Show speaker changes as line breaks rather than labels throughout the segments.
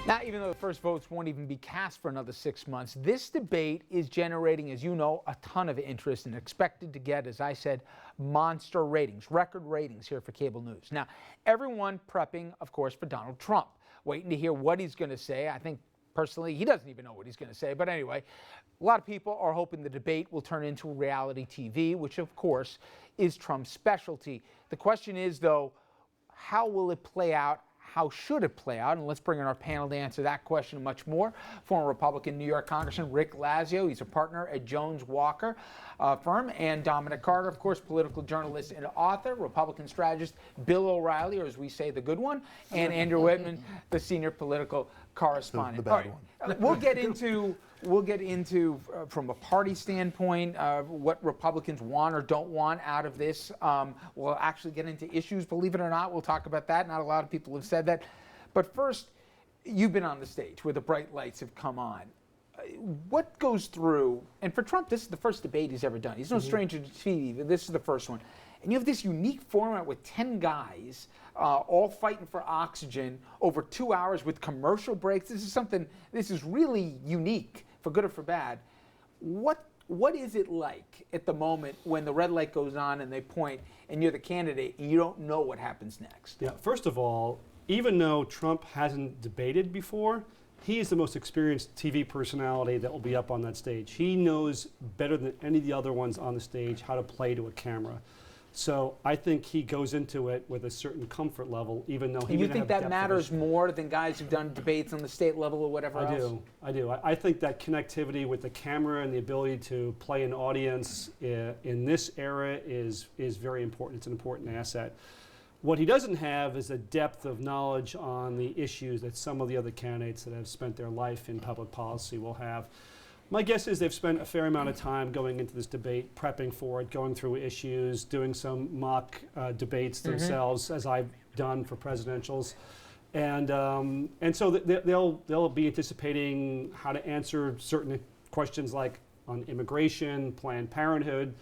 Now, even though the first votes won't even be cast for another 6 months, this debate is generating, as you know, a ton of interest and expected to get, as I said, monster ratings, record ratings here for cable news. Now, everyone prepping, of course, for Donald Trump, waiting to hear what he's going to say. I think, personally, he doesn't even know what he's going to say. But anyway, a lot of people are hoping the debate will turn into reality TV, which, of course, is Trump's specialty. The question is, though, how will it play out? How should it play out? And let's bring in our panel to answer that question and much more. Former Republican New York Congressman Rick Lazio. He's a partner at Jones Walker firm. And Dominic Carter, of course, political journalist and author. Republican strategist Bill O'Reilly, or as we say, the good one. And Andrew Whitman, the senior political correspondent.
The bad one.
We'll get into from a party standpoint, what Republicans want or don't want out of this. We'll actually get into issues, believe it or not. We'll talk about that. Not a lot of people have said that. But first, you've been on the stage where the bright lights have come on. What goes through, and for Trump, this is the first debate he's ever done. He's no stranger to TV. This is the first one. And you have this unique format with 10 guys all fighting for oxygen over 2 hours with commercial breaks. This is really unique, for good or for bad. What is it like at the moment when the red light goes on and they point and you're the candidate and you don't know what happens next?
Yeah, first of all, even though Trump hasn't debated before, he is the most experienced TV personality that will be up on that stage. He knows better than any of the other ones on the stage how to play to a camera. So I think he goes into it with a certain comfort level, even though he.
And you think that matters more than guys who've done debates on the state level or whatever else?
I do. I think that connectivity with the camera and the ability to play an audience in this era is very important. It's an important asset. What he doesn't have is a depth of knowledge on the issues that some of the other candidates that have spent their life in public policy will have. My guess is they've spent a fair amount of time going into this debate, prepping for it, going through issues, doing some mock debates themselves, as I've done for presidentials, and so they'll be anticipating how to answer certain questions like on immigration, Planned Parenthood,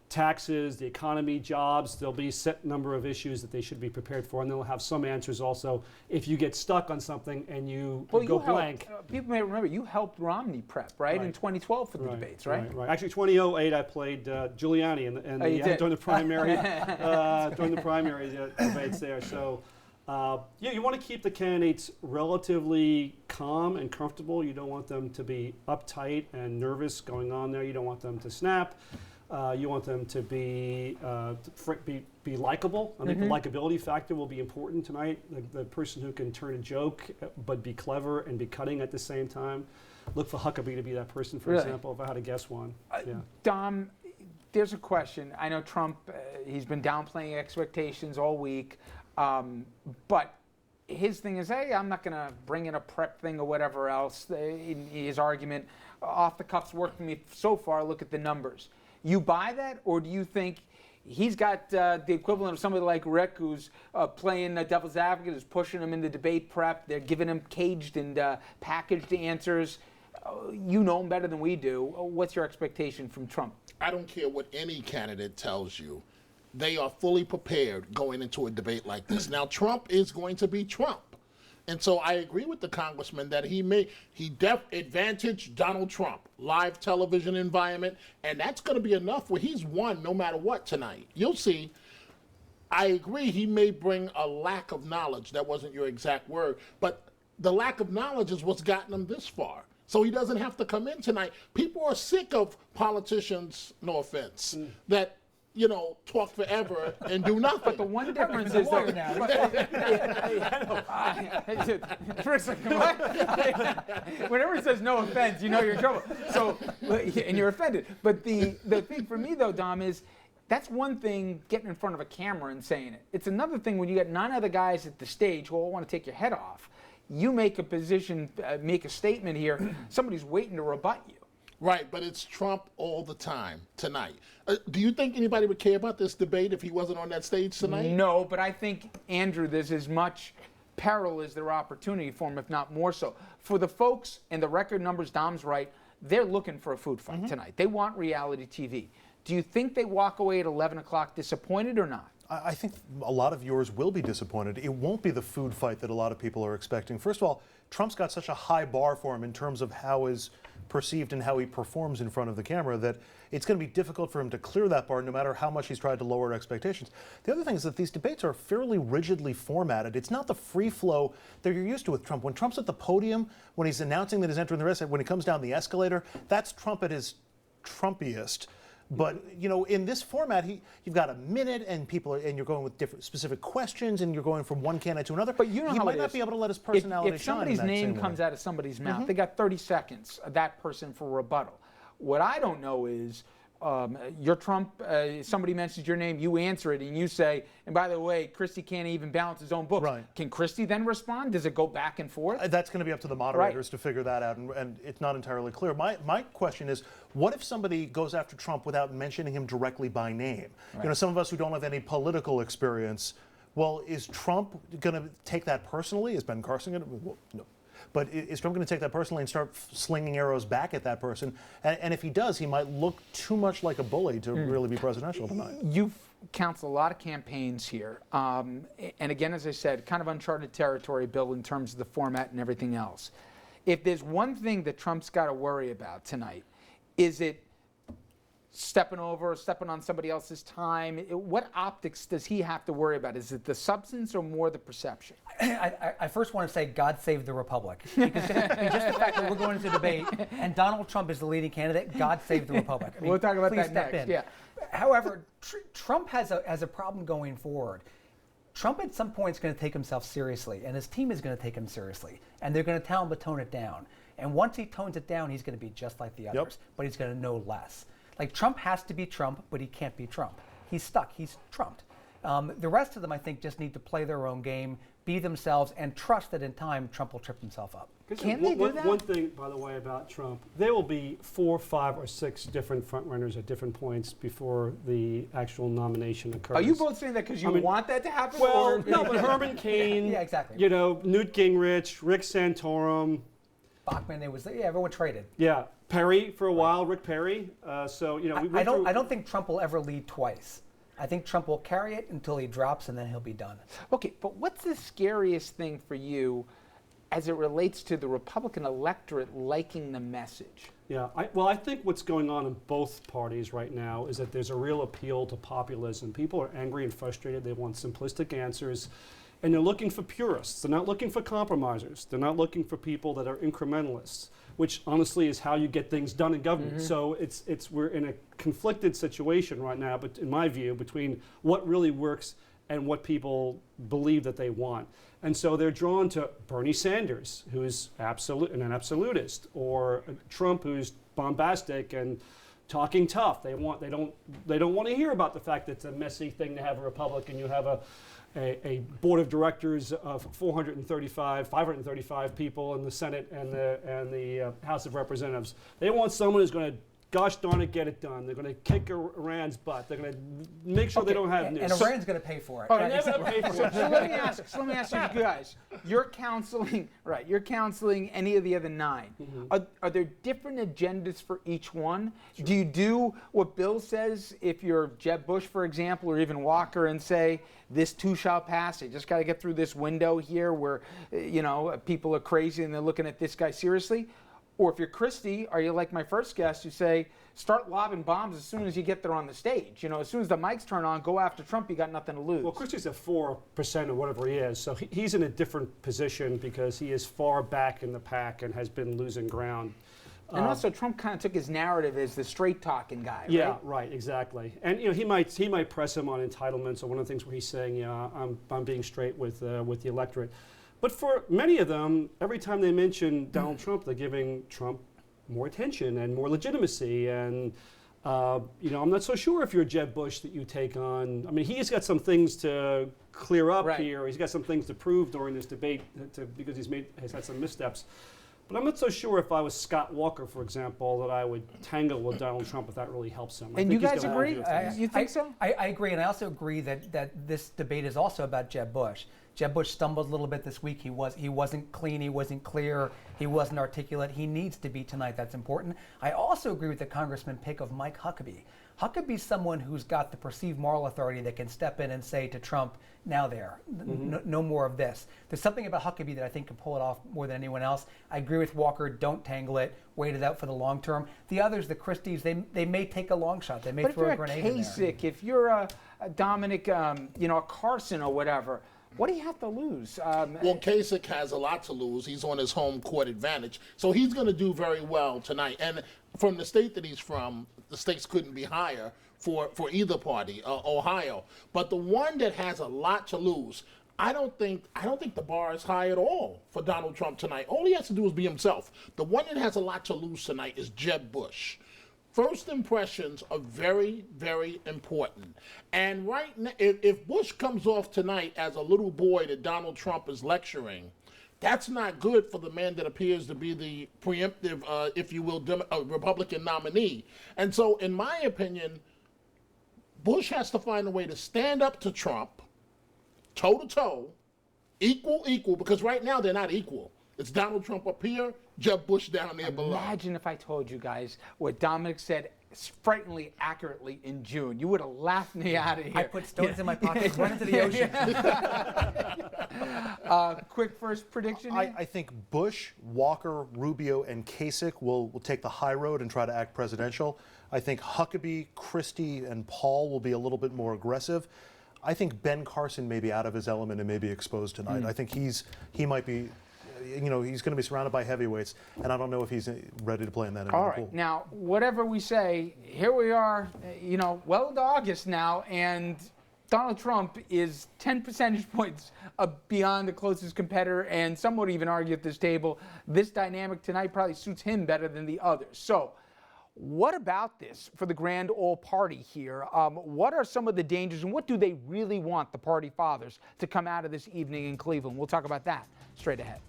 taxes, the economy, jobs. There'll be a set number of issues that they should be prepared for, and they'll have some answers also if you get stuck on something and you go blank.
People may remember you helped Romney prep, right? In 2012 for the debates, right?
Actually, 2008, I played Giuliani during the primary debates there. So, you want to keep the candidates relatively calm and comfortable. You don't want them to be uptight and nervous going on there. You don't want them to snap. You want them to be likable. I think the likability factor will be important tonight. The person who can turn a joke but be clever and be cutting at the same time. Look for Huckabee to be that person, for example, if I had to guess one.
Dom, there's a question. I know Trump, he's been downplaying expectations all week, but his thing is, hey, I'm not going to bring in a prep thing or whatever else. His argument, off the cuff's worked for me so far, look at the numbers. You buy that, or do you think he's got the equivalent of somebody like Rick, who's playing devil's advocate, is pushing him into debate prep? They're giving him caged and packaged answers. You know him better than we do. What's your expectation from Trump?
I don't care what any candidate tells you. They are fully prepared going into a debate like this. Now, Trump is going to be Trump. And so I agree with the congressman that he advantaged Donald Trump, live television environment, and that's going to be enough where he's won no matter what tonight. You'll see. I agree he may bring a lack of knowledge. That wasn't your exact word, but the lack of knowledge is what's gotten him this far. So he doesn't have to come in tonight. People are sick of politicians, no offense, that talk forever and do nothing.
But the one difference is that whenever it says no offense, you know you're in trouble. So, and you're offended. But the thing for me though, Dom, is that's one thing getting in front of a camera and saying it. It's another thing when you got 9 other guys at the stage who all want to take your head off. You make a statement here. Somebody's waiting to rebut you.
Right, but it's Trump all the time tonight. Do you think anybody would care about this debate if he wasn't on that stage tonight?
No, but I think, Andrew, there's as much peril as there opportunity for him, if not more so. For the folks, and the record numbers, Dom's right, they're looking for a food fight tonight. They want reality TV. Do you think they walk away at 11 o'clock disappointed or not?
I think a lot of viewers will be disappointed. It won't be the food fight that a lot of people are expecting. First of all, Trump's got such a high bar for him in terms of how is perceived and how he performs in front of the camera that it's going to be difficult for him to clear that bar no matter how much he's tried to lower expectations. The other thing is that these debates are fairly rigidly formatted. It's not the free flow that you're used to with Trump. When Trump's at the podium, when he's announcing that he's entering the race, when he comes down the escalator, that's Trump at his Trumpiest. But in this format, you've got a minute, and you're going with different specific questions, and you're going from one candidate to another.
But you know
he
how
might
it
not
is.
be able to let his personality
if
shine.
somebody's
in that
name
same
comes
way.
out of somebody's mouth, they got 30 seconds, that person, for rebuttal. What I don't know is, you're Trump, somebody mentions your name, you answer it, and you say, and by the way, Christie can't even balance his own books.
Right.
Can Christie then respond? Does it go back and forth?
That's going to be up to the moderators to figure that out, and it's not entirely clear. My question is, what if somebody goes after Trump without mentioning him directly by name? Right. Some of us who don't have any political experience, well, is Trump going to take that personally? Is Ben Carson going to? Well, no. But is Trump going to take that personally and start slinging arrows back at that person? And if he does, he might look too much like a bully to really be presidential tonight.
You've counseled a lot of campaigns here. And again, as I said, kind of uncharted territory, Bill, in terms of the format and everything else. If there's one thing that Trump's got to worry about tonight, is it stepping on somebody else's time? What optics does he have to worry about? Is it the substance or more the perception?
I first want to say God save the Republic. Because just the fact that we're going into debate and Donald Trump is the leading candidate, God save the Republic. I mean,
we'll talk about
please
that
step
next.
in.
Yeah.
However, Trump has a problem going forward. Trump at some point is going to take himself seriously, and his team is going to take him seriously, and they're going to tell him to tone it down. And once he tones it down, he's going to be just like the others, but he's going to know less. Like, Trump has to be Trump, but he can't be Trump. He's stuck. He's trumped. The rest of them, I think, just need to play their own game, be themselves, and trust that in time, Trump will trip himself up.
Can they do that?
One thing, by the way, about Trump, there will be 4, 5, or 6 different frontrunners at different points before the actual nomination occurs.
Are you both saying that because you want that to happen?
Well,
or?
no, but Herman Cain,
Yeah, exactly.
Newt Gingrich, Rick Santorum.
Bachman, everyone traded.
Yeah, Perry for a while, Rick Perry.
I don't think Trump will ever lead twice. I think Trump will carry it until he drops, and then he'll be done.
Okay, but what's the scariest thing for you as it relates to the Republican electorate liking the message?
Yeah, I think what's going on in both parties right now is that there's a real appeal to populism. People are angry and frustrated. They want simplistic answers. And they're looking for purists. They're not looking for compromisers. They're not looking for people that are incrementalists, which honestly is how you get things done in government. So we're in a conflicted situation right now, but in my view, between what really works and what people believe that they want. And so they're drawn to Bernie Sanders, who's an absolutist, or Trump, who's bombastic and talking tough. They don't want to hear about the fact that it's a messy thing to have a republic and you have a board of directors of 535 people in the Senate and the House of Representatives. They want someone who's going to, gosh darn it, get it done. They're going to kick Iran's butt. They're going to make sure they don't have news.
And Iran's going to pay for it.
They're going to pay for it.
So let me ask you guys. You're counseling any of the other 9. Are there different agendas for each one? Sure. Do you do what Bill says if you're Jeb Bush, for example, or even Walker, and say, this too shall pass? You just got to get through this window here where, people are crazy and they're looking at this guy seriously? Or if you're Christie, are you like my first guest, you say, start lobbing bombs as soon as you get there on the stage. As soon as the mics turn on, go after Trump, you got nothing to lose.
Well, Christie's at 4% or whatever he is, so he's in a different position because he is far back in the pack and has been losing ground.
And also, Trump kind of took his narrative as the straight-talking guy, right?
Yeah, right, exactly. And he might press him on entitlements, or one of the things where he's saying, I'm being straight with the electorate. But for many of them, every time they mention Donald Trump, they're giving Trump more attention and more legitimacy. And, I'm not so sure if you're Jeb Bush that you take on. I mean, he's got some things to clear up here. He's got some things to prove during this debate because he's had some missteps. But I'm not so sure if I was Scott Walker, for example, that I would tangle with Donald Trump if that really helps him.
And you guys agree? You think so?
I agree, and I also agree that this debate is also about Jeb Bush. Jeb Bush stumbled a little bit this week. He wasn't clean. He wasn't clear. He wasn't articulate. He needs to be tonight. That's important. I also agree with the congressman pick of Mike Huckabee. Huckabee's someone who's got the perceived moral authority that can step in and say to Trump, now there, no more of this. There's something about Huckabee that I think can pull it off more than anyone else. I agree with Walker, don't tangle it, wait it out for the long term. The others, the Christies, they may take a long shot. They may
But if
throw
you're
a grenade in there.
Kasich, if you're a Dominic, a Carson or whatever, what do you have to lose?
Well, Kasich has a lot to lose. He's on his home court advantage. So he's going to do very well tonight. And from the state that he's from, the stakes couldn't be higher for either party, Ohio. But the one that has a lot to lose, I don't think the bar is high at all for Donald Trump tonight. All he has to do is be himself. The one that has a lot to lose tonight is Jeb Bush. First impressions are very, very important. And right now, if Bush comes off tonight as a little boy that Donald Trump is lecturing, that's not good for the man that appears to be the preemptive, if you will, Republican nominee. And so, in my opinion, Bush has to find a way to stand up to Trump, toe-to-toe, equal, because right now they're not equal. It's Donald Trump up here, Jeb Bush down there below.
Imagine if I told you guys what Dominic said frighteningly accurately in June. You would have laughed me out of here.
I put stones in my pockets, run into the ocean.
Quick first prediction.
I think Bush, Walker, Rubio, and Kasich will take the high road and try to act presidential. I think Huckabee, Christie, and Paul will be a little bit more aggressive. I think Ben Carson may be out of his element and may be exposed tonight. I think he might be, he's going to be surrounded by heavyweights, and I don't know if he's ready to play in that end
All
of the
right.
pool.
Now, whatever we say, here we are, well into August now, and Donald Trump is 10 percentage points beyond the closest competitor, and some would even argue at this table, this dynamic tonight probably suits him better than the others. So, what about this for the grand old party here? What are some of the dangers, and what do they really want the party fathers to come out of this evening in Cleveland? We'll talk about that straight ahead.